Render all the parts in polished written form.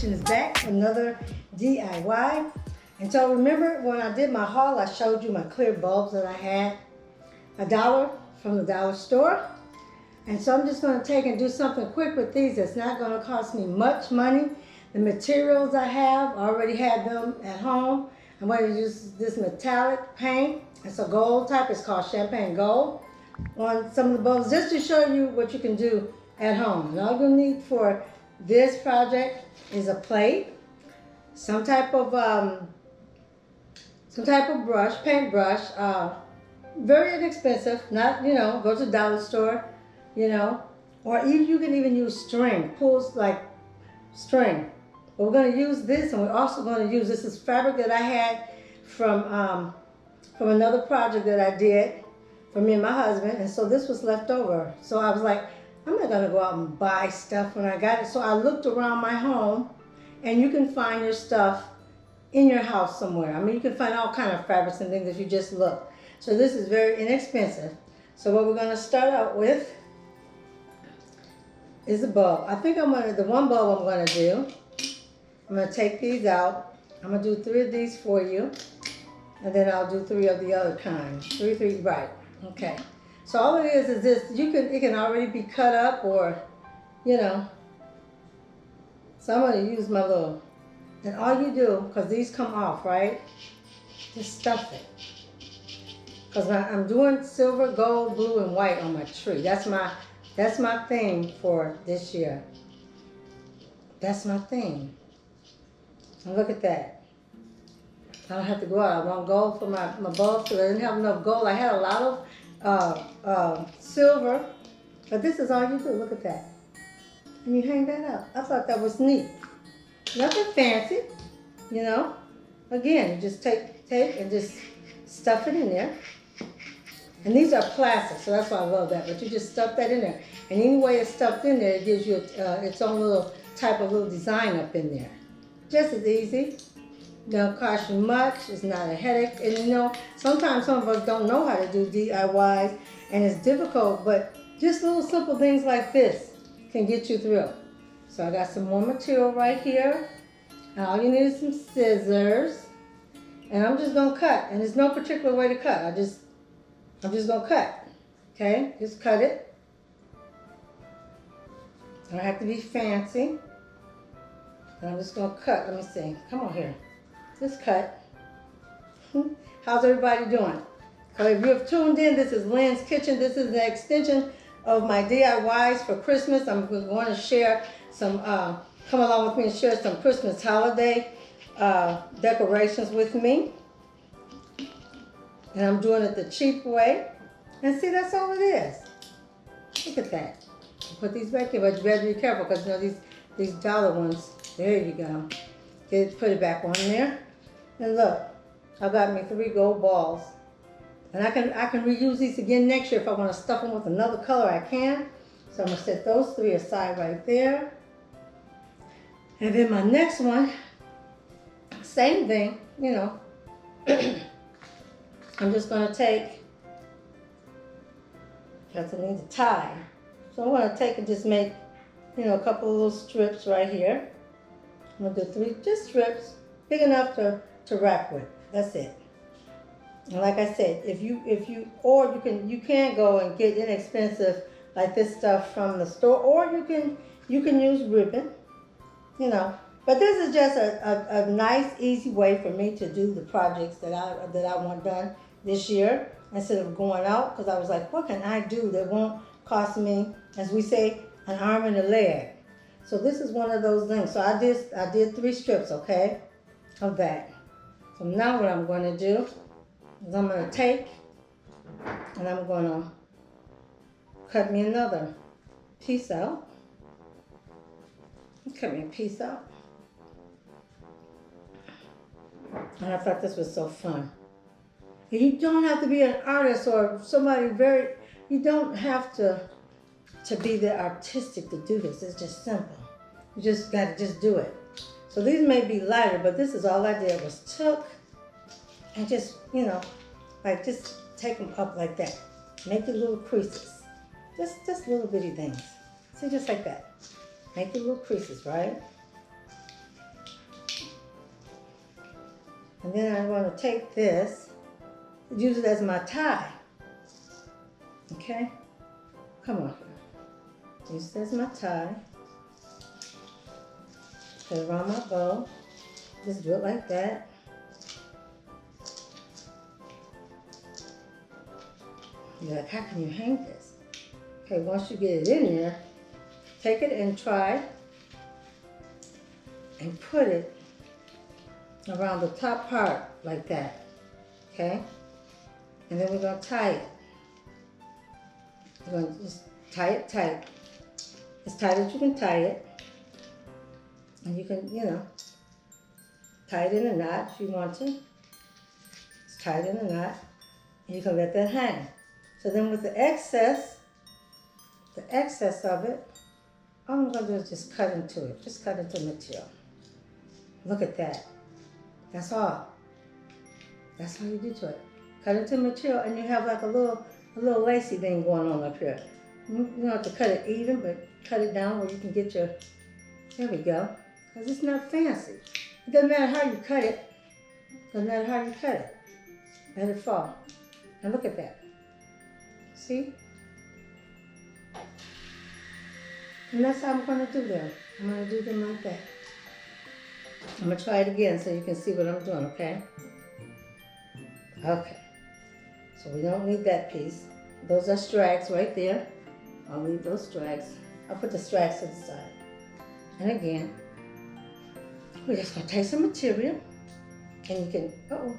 Kitchen is back, another DIY. And so remember when I did my haul, I showed you my clear bulbs that I had, $1 from the dollar store. And so I'm just going to take and do something quick with these. It's not going to cost me much money. The materials I have, I already had them at home. I'm going to use this metallic paint. It's a gold type. It's called champagne gold on some of the bulbs, just to show you what you can do at home. And all you'll need for this project is a plate, some type of brush, paint brush, very inexpensive, not, go to the dollar store, or even you can even use string, pulls like string. But we're going to use this, and we're also going to use, this is fabric that I had from another project that I did for me and my husband, and so this was left over. So I was like, I'm not going to go out and buy stuff when I got it. So I looked around my home, and you can find your stuff in your house somewhere. I mean, you can find all kind of fabrics and things if you just look. So this is very inexpensive. So what we're going to start out with is a bulb. I think the one bulb I'm going to do, I'm going to take these out. I'm going to do 3 of these for you, and then I'll do 3 of the other kind. Three, right. Okay. So all it is this, it can already be cut up, or, so I'm going to use my little, and all you do, because these come off, right? Just stuff it. Because I'm doing silver, gold, blue, and white on my tree. That's my theme for this year. That's my theme. And look at that. I don't have to go out. I want gold for my bulbs, so I didn't have enough gold. I had a lot of silver, but this is all you do. Look at that. And you hang that up. I thought that was neat. Nothing fancy, Again, you just take and just stuff it in there. And these are plastic, so that's why I love that. But you just stuff that in there. And any way it's stuffed in there, it gives you its own little type of little design up in there. Just as easy. Don't cost you much. It's not a headache. And sometimes some of us don't know how to do DIYs, and it's difficult, but just little simple things like this can get you through. So I got some more material right here. And all you need is some scissors. And I'm just going to cut. And there's no particular way to cut. I'm just going to cut. Okay? Just cut it. Don't have to be fancy. And I'm just going to cut. Let me see. Come on here. Just cut. How's everybody doing? So if you've tuned in, this is Lynn's Kitchen. This is an extension of my DIYs for Christmas. I'm going to share some, come along with me and share some Christmas holiday decorations with me. And I'm doing it the cheap way. And see, that's all it is. Look at that. Put these back here, but you better be careful because these dollar ones, there you go. Put it back on there. And look, I got me 3 gold balls. And I can reuse these again next year if I want to stuff them with another color, I can. So I'm going to set those 3 aside right there. And then my next one, same thing, I'm just going to take, because I need to tie. So I'm going to take and just make, a couple of little strips right here. I'm going to do 3 just strips, big enough to wrap with. That's it. And like I said, you can go and get inexpensive like this stuff from the store, or you can use ribbon, But this is just a nice, easy way for me to do the projects that I want done this year instead of going out, because I was like, what can I do that won't cost me, as we say, an arm and a leg? So this is one of those things. So I did 3 strips, okay, of that. So now what I'm going to do is I'm going to take and I'm going to cut me another piece out. Cut me a piece out. And I thought this was so fun. And you don't have to be an artist or somebody you don't have to be the artistic to do this. It's just simple. You just got to just do it. So these may be lighter, but this is all I did was took and just, just take them up like that. Make the little creases. Just little bitty things. See, just like that. Make the little creases, right? And then I'm going to take this, use it as my tie. Okay? Come on. Use it as my tie. Put it around my bow. Just do it like that. You're like, how can you hang this? Okay, once you get it in there, take it and try and put it around the top part like that. Okay? And then we're going to tie it. We're going to just tie it tight. As tight as you can tie it. And you can, you know, tie it in a knot if you want to. Just tie it in a knot. And you can let that hang. So then with the excess of it, all I'm going to do is just cut into it. Just cut into the material. Look at that. That's all. That's all you do to it. Cut into the material and you have like a little lacy thing going on up here. You don't have to cut it even, but cut it down where you can get your, there we go. Because it's not fancy. It doesn't matter how you cut it. Doesn't matter how you cut it. Let it fall. Now look at that. See? And that's how I'm going to do them. I'm going to do them like that. I'm going to try it again so you can see what I'm doing, okay? Okay. So we don't need that piece. Those are strags right there. I'll leave those strags. I'll put the strags to the side. And again, we're just going to take some material. And you can, uh-oh,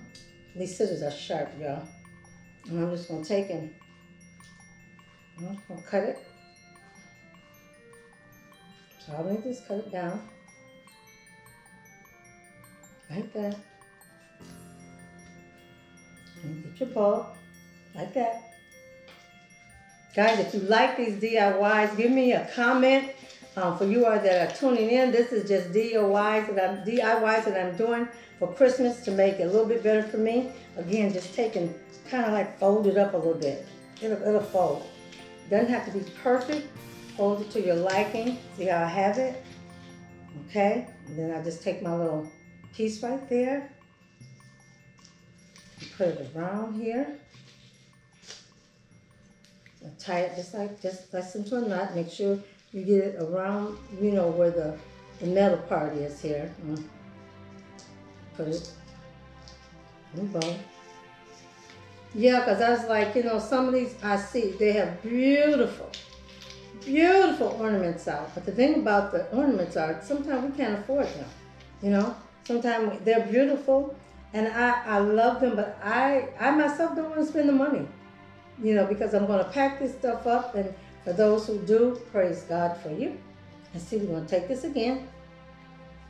these scissors are sharp, y'all. And I'm just going to take and I'm going to cut it. So all I need to just cut it down. Like that. And get your bowl. Like that. Guys, if you like these DIYs, give me a comment. For you all that are tuning in, this is just DIYs that I'm doing for Christmas to make it a little bit better for me. Again, just taking, kind of like fold it up a little bit. It'll fold. Doesn't have to be perfect. Fold it to your liking. See how I have it? Okay. And then I just take my little piece right there. And put it around here. And tie it just into a knot. Make sure you get it around, you know, where the metal part is here. Put it in the bow. Yeah, because I was like, you know, some of these I see, they have beautiful ornaments out. But the thing about the ornaments are, sometimes we can't afford them, you know. Sometimes they're beautiful, and I love them, but I myself don't want to spend the money, you know, because I'm going to pack this stuff up. And for those who do, praise God for you. And see, we're going to take this again.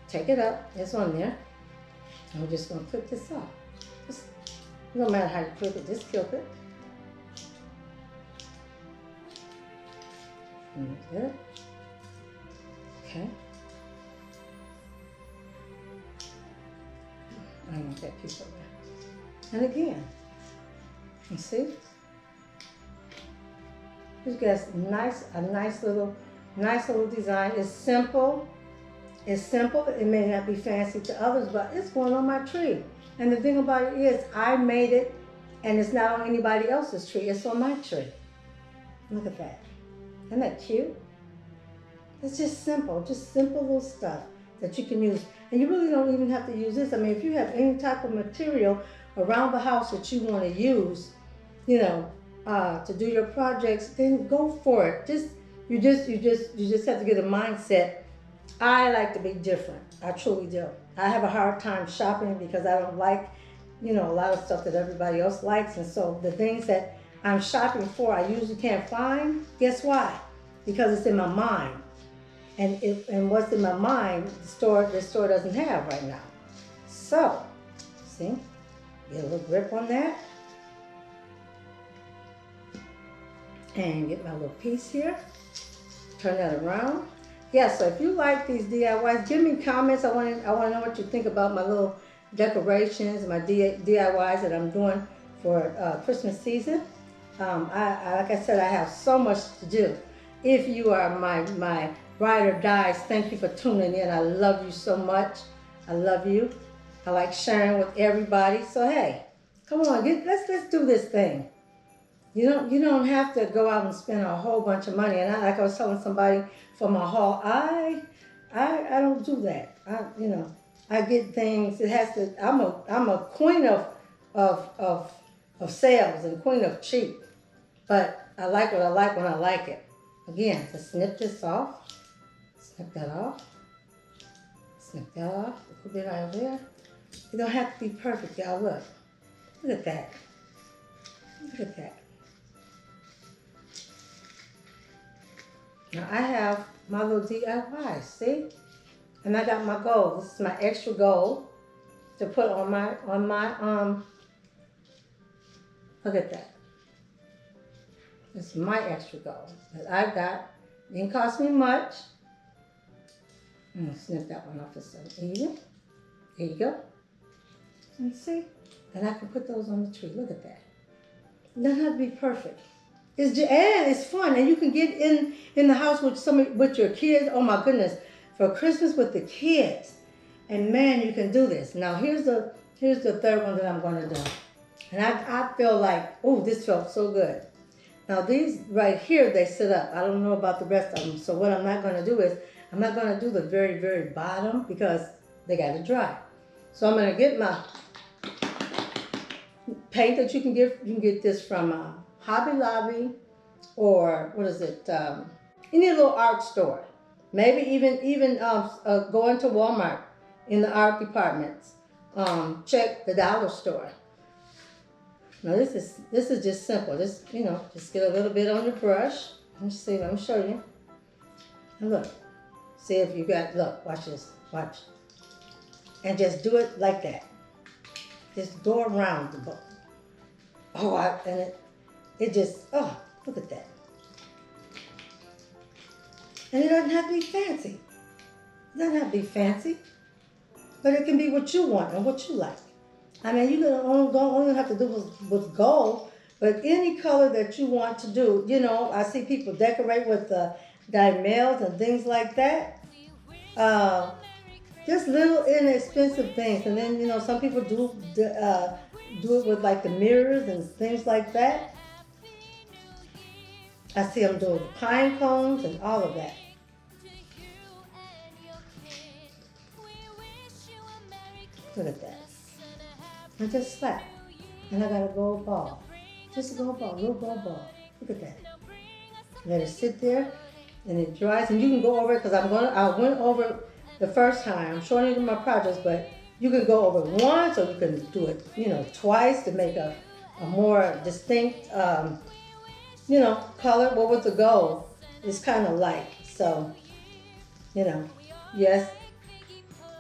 Take it up. It's on there. And we're just going to clip this off. No matter how you clip it, just clip it. Good. Okay. I want that piece over there. And again, you see? Just got a nice little design. It's simple. It's simple. It may not be fancy to others, but it's going on my tree. And the thing about it is, I made it, and it's not on anybody else's tree. It's on my tree. Look at that. Isn't that cute? It's just simple little stuff that you can use. And you really don't even have to use this. I mean, if you have any type of material around the house that you want to use, you know, to do your projects, then go for it. You just have to get a mindset. I like to be different. I truly do. I have a hard time shopping because I don't like, you know, a lot of stuff that everybody else likes. And so the things that I'm shopping for, I usually can't find. Guess why? Because it's in my mind. And what's in my mind, the store doesn't have right now. So, see, get a little grip on that. And get my little piece here. Turn that around. Yeah, so if you like these DIYs, give me comments. I want to know what you think about my little decorations, my DIYs that I'm doing for Christmas season. Like I said, I have so much to do. If you are my ride or dies, thank you for tuning in. I love you so much. I love you. I like sharing with everybody. So hey, come on, let's do this thing. You don't have to go out and spend a whole bunch of money. And like I was telling somebody for my haul, I don't do that. I get things. It has to. I'm a queen of sales and queen of cheap. But I like what I like when I like it. Again, to snip this off, snip that off, snip that off. A little bit out there. It don't have to be perfect, y'all. Look at that. Look at that. Now I have my little DIY, see? And I got my gold. This is my extra gold to put on my look at that. This is my extra gold that I got. Didn't cost me much. I'm gonna snip that one off the side. There you go. And see? And I can put those on the tree. Look at that. It doesn't have to be perfect. And it's fun, and you can get in the house with your kids. Oh my goodness, for Christmas with the kids, and man, you can do this. Now here's the third one that I'm going to do, and I feel like, oh, this felt so good. Now these right here, they sit up. I don't know about the rest of them, so what I'm not going to do is I'm not going to do the very very bottom because they got to dry. So I'm going to get my paint that you can get. You can get this from Hobby Lobby, or what is it? Any little art store. Maybe even go into Walmart in the art departments. Check the dollar store. Now this is just simple. Just just get a little bit on your brush. Let me see. Let me show you. And look, see if you got. Look, watch this. Watch, and just do it like that. Just go around the book. It just, look at that. And it doesn't have to be fancy. It doesn't have to be fancy, but it can be what you want and what you like. I mean, you don't only have to do with gold, but any color that you want to do. I see people decorate with diamonds and things like that. Just little inexpensive things. And then, some people do it with like the mirrors and things like that. I see them doing pine cones and all of that. Look at that. And just slap. And I got a gold ball. Just a gold ball, little gold ball. Look at that. Let it sit there and it dries. And you can go over it because I went over the first time. I'm showing you my projects, but you can go over it once or you can do it, twice to make a more distinct color. Well, with the gold, it's kind of light. So, yes,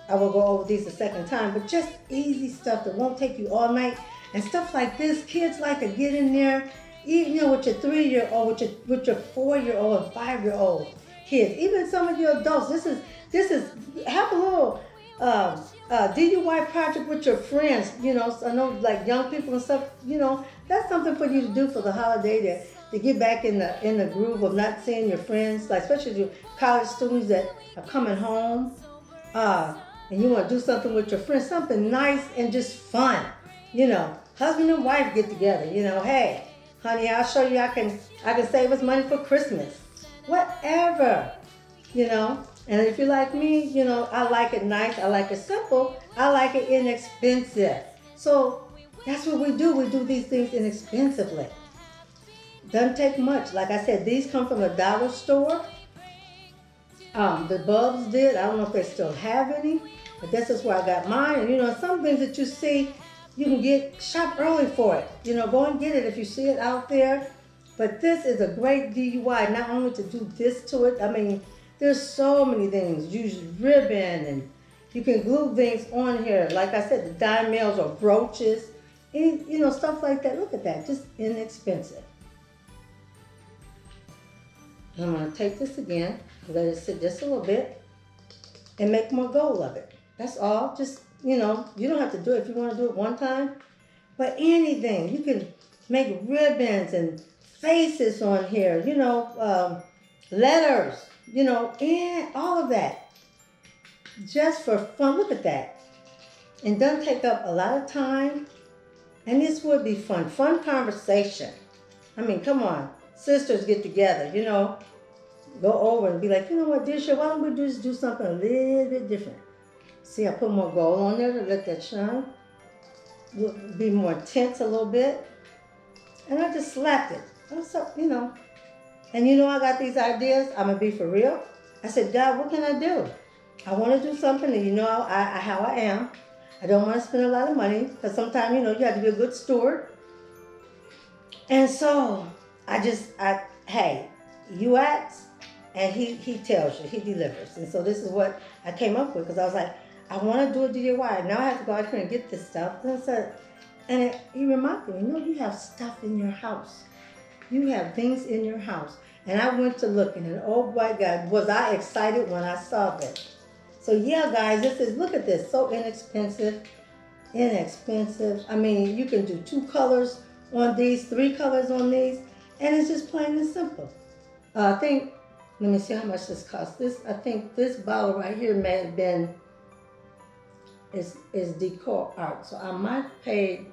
I will go over these a second time, but just easy stuff that won't take you all night. And stuff like this, kids like to get in there, even with your 3-year-old, with your 4-year-old and 5-year-old kids, even some of your adults. This is have a little DUI project with your friends. I know like young people and stuff. That's something for you to do for the holiday to get back in the groove of not seeing your friends, like especially your college students that are coming home, and you want to do something with your friends, something nice and just fun. Husband and wife get together. Hey, honey, I'll show you I can save us money for Christmas. Whatever, And if you're like me, I like it nice, I like it simple, I like it inexpensive. So that's what we do. We do these things inexpensively. Doesn't take much. Like I said, these come from the dollar store. The bulbs did. I don't know if they still have any, but this is where I got mine. And some things that you see, you can shop early for it. Go and get it if you see it out there. But this is a great DIY, not only to do this to it. I mean, there's so many things. Use ribbon, and you can glue things on here. Like I said, the diamonds or brooches, stuff like that. Look at that, just inexpensive. And I'm gonna take this again, let it sit just a little bit, and make more gold of it. That's all. Just, you don't have to do it if you want to do it one time. But anything, you can make ribbons and faces on here, letters, and all of that. Just for fun. Look at that. and doesn't take up a lot of time. And this would be fun. Fun conversation. I mean, come on. Sisters get together, you know, go over and be like, you know what, dear, why don't we just do something a little bit different? See, I put more gold on there to let that shine. Be more intense a little bit. And I just slapped it. So, you know. And you know, I got these ideas. I'm going to be for real. I said, God, what can I do? I want to do something, and you know how I am. I don't want to spend a lot of money, because sometimes, you know, you have to be a good steward. And so, hey, you ask, and he tells you, he delivers. And so this is what I came up with, because I was like, I want to do a DIY. Now I have to go out here and get this stuff. And I said, he reminded me, you know, you have stuff in your house. You have things in your house. And I went to looking, and oh my God, was I excited when I saw this. So yeah, guys, look at this, so inexpensive. I mean, you can do 2 colors on these, 3 colors on these, and it's just plain and simple. I think, let me see how much this cost. I think this bottle right here may have been, is decor art. So I might pay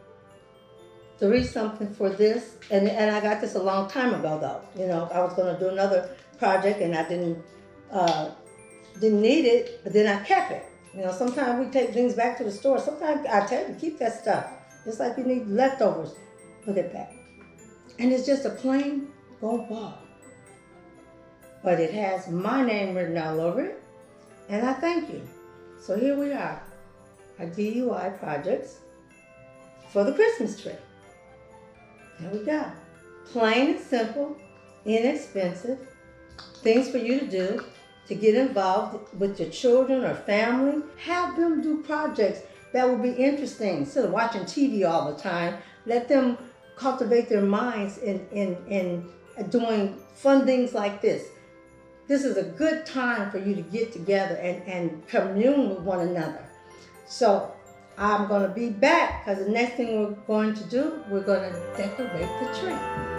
$3 something for this, and I got this a long time ago though. You know, I was gonna do another project and I didn't need it, but then I kept it. You know, sometimes we take things back to the store. Sometimes I tell you, keep that stuff. It's like you need leftovers. Look at that. And it's just a plain gold ball. But it has my name written all over it. And I thank you. So here we are, our DUI projects for the Christmas tree. There we go. Plain and simple, inexpensive, things for you to do, to get involved with your children or family. Have them do projects that will be interesting. Instead of watching TV all the time, let them cultivate their minds in doing fun things like this. This is a good time for you to get together and commune with one another. So I'm going to be back, because the next thing we're going to do, we're going to decorate the tree.